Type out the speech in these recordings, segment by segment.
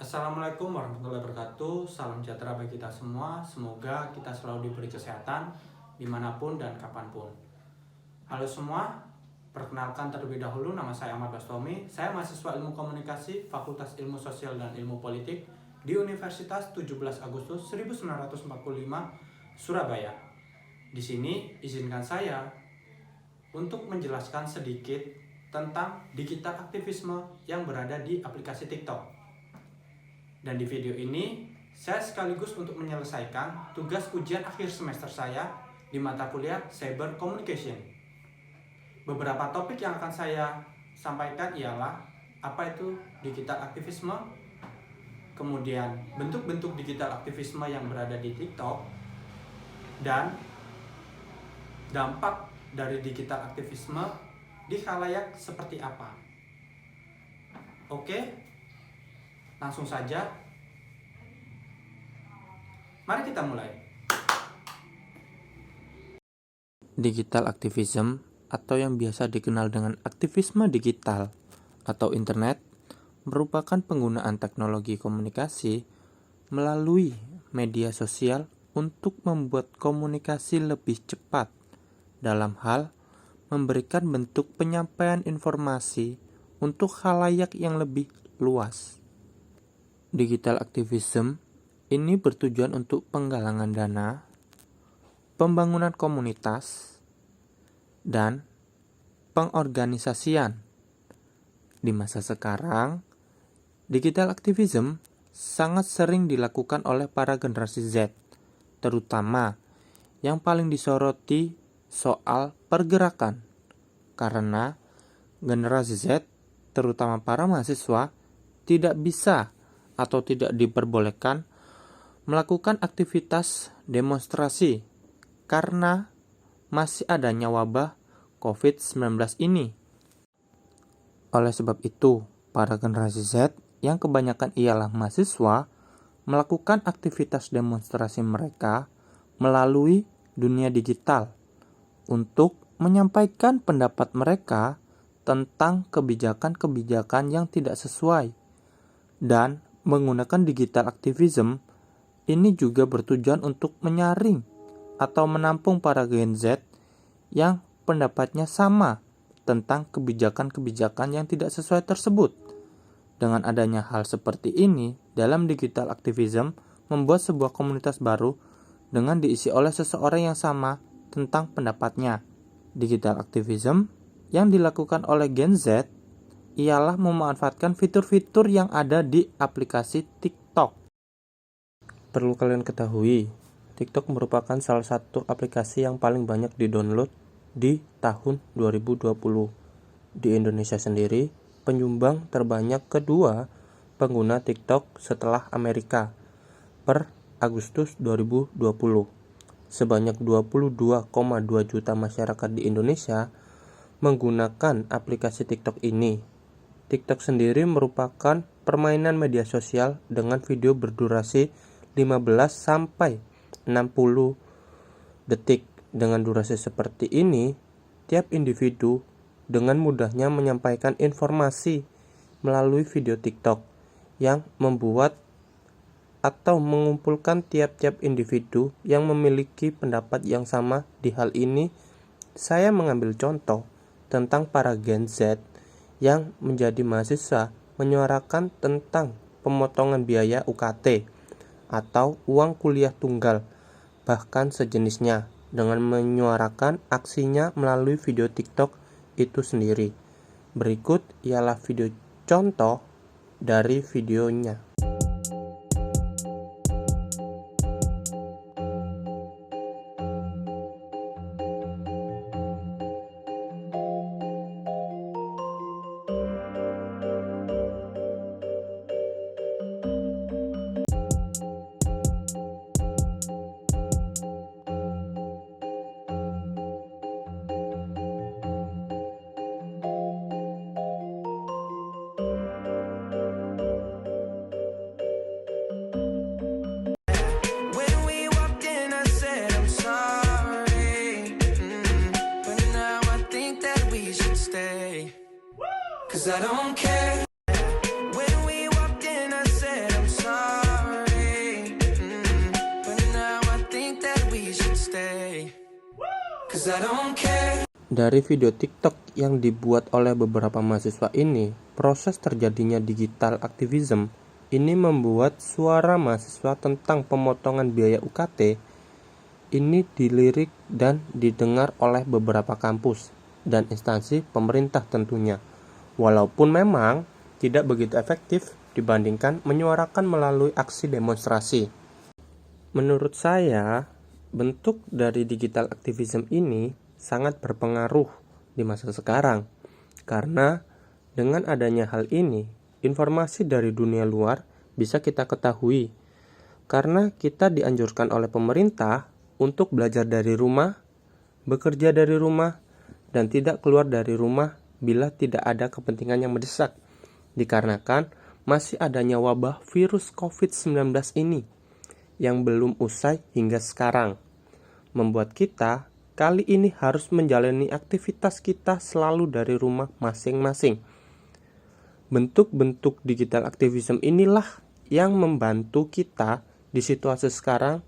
Assalamualaikum warahmatullahi wabarakatuh. Salam sejahtera bagi kita semua. Semoga kita selalu diberi kesehatan dimanapun dan kapanpun. Halo semua, perkenalkan terlebih dahulu, nama saya Ahmad Bastomi. Saya mahasiswa Ilmu Komunikasi Fakultas Ilmu Sosial dan Ilmu Politik di Universitas 17 Agustus 1945 Surabaya. Di sini izinkan saya untuk menjelaskan sedikit tentang digital aktivisme yang berada di aplikasi TikTok. Dan di video ini, saya sekaligus untuk menyelesaikan tugas ujian akhir semester saya di mata kuliah Cyber Communication. Beberapa topik yang akan saya sampaikan ialah apa itu digital aktivisme, kemudian bentuk-bentuk digital aktivisme yang berada di TikTok, dan dampak dari digital aktivisme di khalayak seperti apa. Oke, langsung saja. Mari kita mulai. Digital activism atau yang biasa dikenal dengan aktivisme digital atau internet merupakan penggunaan teknologi komunikasi melalui media sosial untuk membuat komunikasi lebih cepat dalam hal memberikan bentuk penyampaian informasi untuk khalayak yang lebih luas. Digital activism ini bertujuan untuk penggalangan dana, pembangunan komunitas, dan pengorganisasian. Di masa sekarang, digital activism sangat sering dilakukan oleh para generasi Z, terutama yang paling disoroti soal pergerakan, karena generasi Z, terutama para mahasiswa, tidak bisa atau tidak diperbolehkan melakukan aktivitas demonstrasi karena masih adanya wabah COVID-19 ini. Oleh sebab itu, para generasi Z yang kebanyakan ialah mahasiswa melakukan aktivitas demonstrasi mereka melalui dunia digital untuk menyampaikan pendapat mereka tentang kebijakan-kebijakan yang tidak sesuai. Dan menggunakan digital activism ini juga bertujuan untuk menyaring atau menampung para Gen Z yang pendapatnya sama tentang kebijakan-kebijakan yang tidak sesuai tersebut. Dengan adanya hal seperti ini, dalam digital activism membuat sebuah komunitas baru dengan diisi oleh seseorang yang sama tentang pendapatnya. Digital activism yang dilakukan oleh Gen Z ialah memanfaatkan fitur-fitur yang ada di aplikasi TikTok. Perlu kalian ketahui, TikTok merupakan salah satu aplikasi yang paling banyak di-download di tahun 2020. Di Indonesia sendiri, penyumbang terbanyak kedua pengguna TikTok setelah Amerika per Agustus 2020. Sebanyak 22,2 juta masyarakat di Indonesia menggunakan aplikasi TikTok ini. TikTok sendiri merupakan permainan media sosial dengan video berdurasi 15 sampai 60 detik. Dengan durasi seperti ini, tiap individu dengan mudahnya menyampaikan informasi melalui video TikTok yang membuat atau mengumpulkan tiap-tiap individu yang memiliki pendapat yang sama. Di hal ini, saya mengambil contoh tentang para Gen Z yang menjadi mahasiswa menyuarakan tentang pemotongan biaya UKT atau uang kuliah tunggal, bahkan sejenisnya, dengan menyuarakan aksinya melalui video TikTok itu sendiri. Berikut ialah video contoh dari videonya. Cause I don't care. When we walked in, I said I'm Dari video TikTok yang dibuat oleh beberapa mahasiswa ini, proses terjadinya digital activism ini membuat suara mahasiswa tentang pemotongan biaya UKT ini dilirik dan didengar oleh beberapa kampus dan instansi pemerintah tentunya. Walaupun memang tidak begitu efektif dibandingkan menyuarakan melalui aksi demonstrasi. Menurut saya, bentuk dari digital activism ini sangat berpengaruh di masa sekarang, karena dengan adanya hal ini, informasi dari dunia luar bisa kita ketahui, karena kita dianjurkan oleh pemerintah untuk belajar dari rumah, bekerja dari rumah, dan tidak keluar dari rumah bila tidak ada kepentingan yang mendesak, dikarenakan masih adanya wabah virus COVID-19 ini yang belum usai hingga sekarang, membuat kita kali ini harus menjalani aktivitas kita selalu dari rumah masing-masing. Bentuk-bentuk digital activism inilah yang membantu kita di situasi sekarang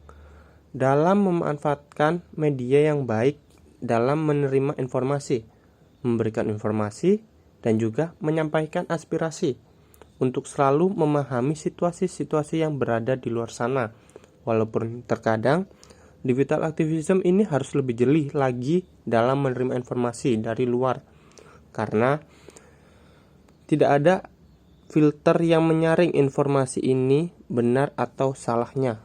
dalam memanfaatkan media yang baik dalam menerima informasi, memberikan informasi, dan juga menyampaikan aspirasi untuk selalu memahami situasi-situasi yang berada di luar sana. Walaupun terkadang digital activism ini harus lebih jeli lagi dalam menerima informasi dari luar, karena tidak ada filter yang menyaring informasi ini benar atau salahnya.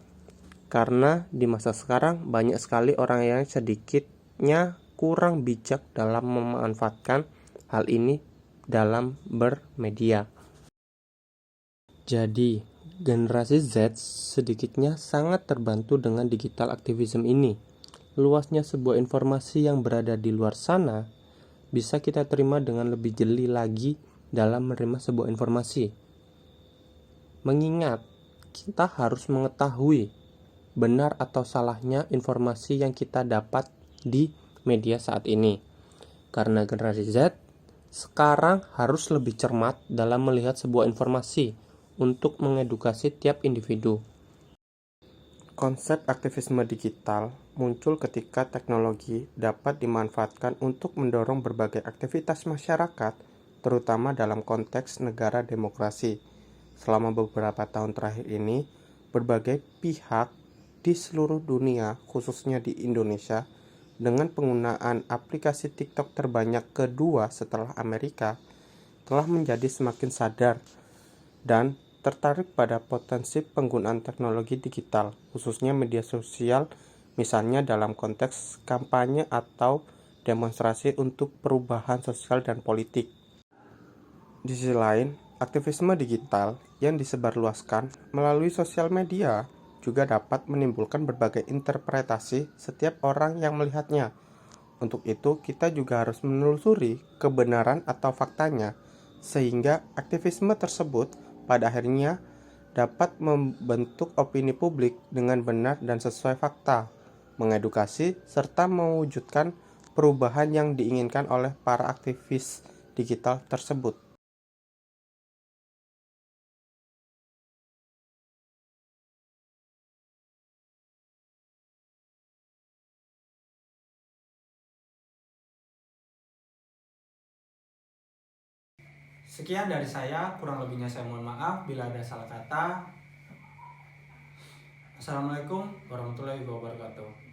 Karena di masa sekarang banyak sekali orang yang sedikitnya kurang bijak dalam memanfaatkan hal ini dalam bermedia. Jadi, generasi Z sedikitnya sangat terbantu dengan digital activism ini. Luasnya sebuah informasi yang berada di luar sana bisa kita terima dengan lebih jeli lagi dalam menerima sebuah informasi. Mengingat kita harus mengetahui benar atau salahnya informasi yang kita dapat di media saat ini. Karena generasi Z sekarang harus lebih cermat dalam melihat sebuah informasi untuk mengedukasi tiap individu. Konsep aktivisme digital muncul ketika teknologi dapat dimanfaatkan untuk mendorong berbagai aktivitas masyarakat, terutama dalam konteks negara demokrasi. Selama beberapa tahun terakhir ini, berbagai pihak di seluruh dunia, khususnya di Indonesia, dengan penggunaan aplikasi TikTok terbanyak kedua setelah Amerika, telah menjadi semakin sadar dan tertarik pada potensi penggunaan teknologi digital, khususnya media sosial, misalnya dalam konteks kampanye atau demonstrasi untuk perubahan sosial dan politik. Di sisi lain, aktivisme digital yang disebarluaskan melalui sosial media juga dapat menimbulkan berbagai interpretasi setiap orang yang melihatnya. Untuk itu, kita juga harus menelusuri kebenaran atau faktanya, sehingga aktivisme tersebut pada akhirnya dapat membentuk opini publik dengan benar dan sesuai fakta, mengedukasi, serta mewujudkan perubahan yang diinginkan oleh para aktivis digital tersebut. Sekian dari saya, kurang lebihnya saya mohon maaf bila ada salah kata. Assalamualaikum warahmatullahi wabarakatuh.